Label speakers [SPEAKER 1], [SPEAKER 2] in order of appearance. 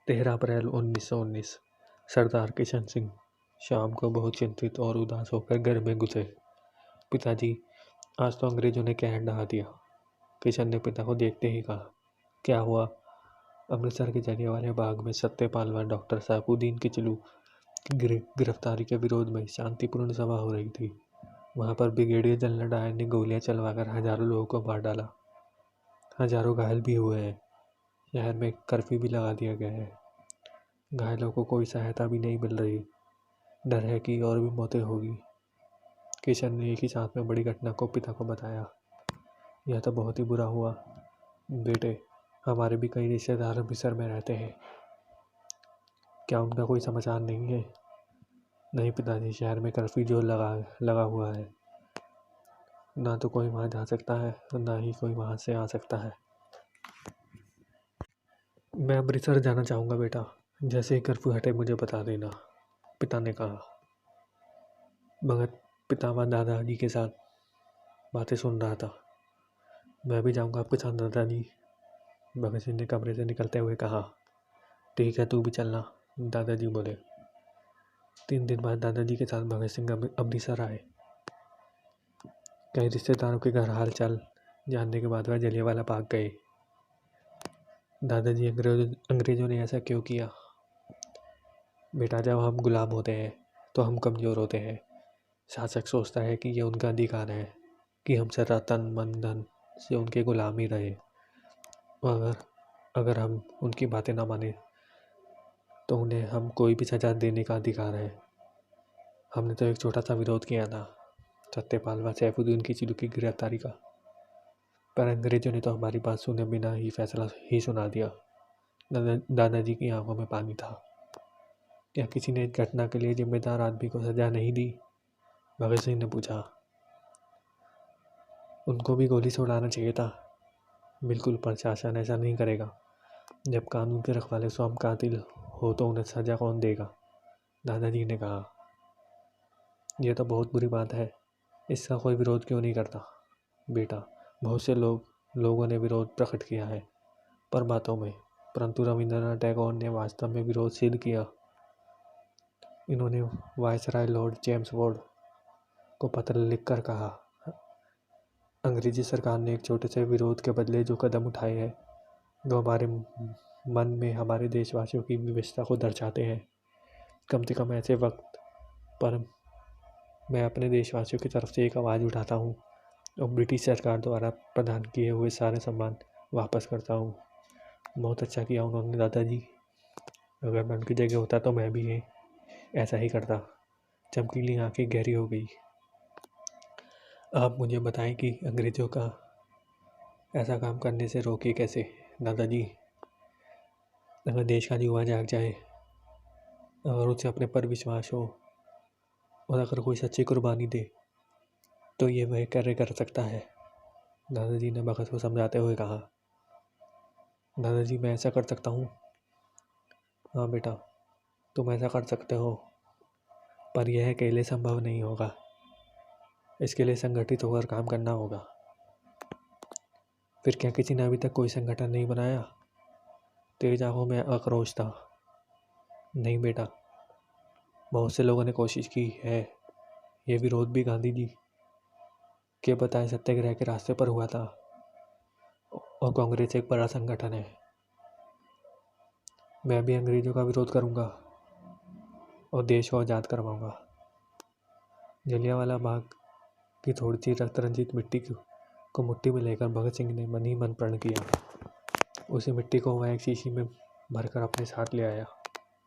[SPEAKER 1] 13 अप्रैल 1919। सरदार किशन सिंह शाम को बहुत चिंतित और उदास होकर घर में घुसे। पिताजी, आज तो अंग्रेजों ने कहर ढहा दिया। किशन ने पिता को देखते ही कहा। क्या हुआ? अमृतसर के जलियांवाला बाग में सत्यपाल व डॉक्टर साइफुद्दीन किचलू की गिरफ्तारी के विरोध में शांतिपूर्ण सभा हो रही थी। वहां पर ब्रिगेडियर जनरल डायर ने गोलियां चलवाकर हजारों लोगों को मार डाला। हजारों घायल भी हुए हैं। शहर में कर्फ्यू भी लगा दिया गया है। घायलों को कोई सहायता भी नहीं मिल रही। डर है कि और भी मौतें होगी। किशन ने एक ही साथ में बड़ी घटना को पिता को बताया। यह तो बहुत ही बुरा हुआ बेटे। हमारे भी कई रिश्तेदार अमृतसर में रहते हैं। क्या उनका कोई समाचार नहीं है? नहीं पिताजी, शहर में कर्फ्यू जो लगा हुआ है। ना तो कोई वहां जा सकता है, ना ही कोई वहां से आ सकता है। मैं अमृतसर जाना चाहूँगा बेटा। जैसे ही कर्फ्यू हटे मुझे बता देना, पिता ने कहा। भगत पिता व दादाजी के साथ बातें सुन रहा था। मैं भी जाऊँगा आपके साथ दादाजी, भगत सिंह ने कमरे से निकलते हुए कहा। ठीक है, तू भी चलना, दादाजी बोले। 3 दिन बाद दादाजी के साथ भगत सिंह अमृतसर आए। कई रिश्तेदारों के घर हाल चाल जानने के बाद वह जलियांवाला बाग गए। दादाजी, अंग्रेजों ने ऐसा क्यों किया? बेटा, जब हम गुलाम होते हैं तो हम कमज़ोर होते हैं। शासक सोचता है कि यह उनका अधिकार है कि हम सदा तन मन धन से उनके गुलाम ही रहे। अगर हम उनकी बातें ना माने तो उन्हें हम कोई भी सजा देने का अधिकार है। हमने तो एक छोटा सा विरोध किया था, सत्यपाल व सैफुद्दीन किचलू की गिरफ्तारी का, पर अंग्रेजों ने तो हमारी बात सुने बिना ही फैसला ही सुना दिया। दादाजी की आंखों में पानी था। क्या किसी ने इस घटना के लिए जिम्मेदार आदमी को सजा नहीं दी? भगत सिंह ने पूछा। उनको भी गोली से उड़ाना चाहिए था। बिल्कुल, प्रशासन ऐसा नहीं करेगा। जब कानून के रखवाले स्वयं कातिल हो तो उन्हें सजा कौन देगा? दादाजी ने कहा। यह तो बहुत बुरी बात है। इसका कोई विरोध क्यों नहीं करता? बेटा, बहुत से लोगों ने विरोध प्रकट किया है पर बातों में, परंतु रविंद्रनाथ टैगोर ने वास्तव में विरोध सिद्ध किया। इन्होंने वायसराय लॉर्ड चैम्सफोर्ड को पत्र लिखकर कहा, अंग्रेजी सरकार ने एक छोटे से विरोध के बदले जो कदम उठाए हैं वो हमारे मन में हमारे देशवासियों की विवशता को दर्शाते हैं। कम से कम ऐसे वक्त पर मैं अपने देशवासियों की तरफ से एक आवाज़ उठाता हूँ और ब्रिटिश सरकार द्वारा प्रदान किए हुए सारे सम्मान वापस करता हूँ। बहुत अच्छा किया उन्होंने दादाजी। अगर मैं उनकी जगह होता तो मैं भी ऐसा ही करता। चमकीली आंखें गहरी हो गई। आप मुझे बताएं कि अंग्रेज़ों का ऐसा काम करने से रोके कैसे? दादाजी, अगर देश का युवा जाग जाए, अगर उसे अपने पर विश्वास हो और अगर कोई सच्ची कुर्बानी दे तो ये वह कार्य कर सकता है, दादाजी ने भगत को समझाते हुए कहा। दादाजी, मैं ऐसा कर सकता हूँ? हाँ बेटा, तुम ऐसा कर सकते हो, पर यह अकेले संभव नहीं होगा। इसके लिए संगठित होकर काम करना होगा। फिर क्या किसी ने अभी तक कोई संगठन नहीं बनाया? तेज आंखों में आक्रोश था। नहीं बेटा, बहुत से लोगों ने कोशिश की है। ये विरोध भी गांधी जी के बताए सत्याग्रह के रास्ते पर हुआ था और कांग्रेस एक बड़ा संगठन है। मैं भी अंग्रेजों का विरोध करूंगा और देश को आज़ाद करवाऊंगा। जलियांवाला बाग की थोड़ी सी रक्त रंजित मिट्टी को मुट्ठी में लेकर भगत सिंह ने मन ही मन प्रण किया। उसी मिट्टी को वह एक शीशी में भरकर अपने साथ ले आया।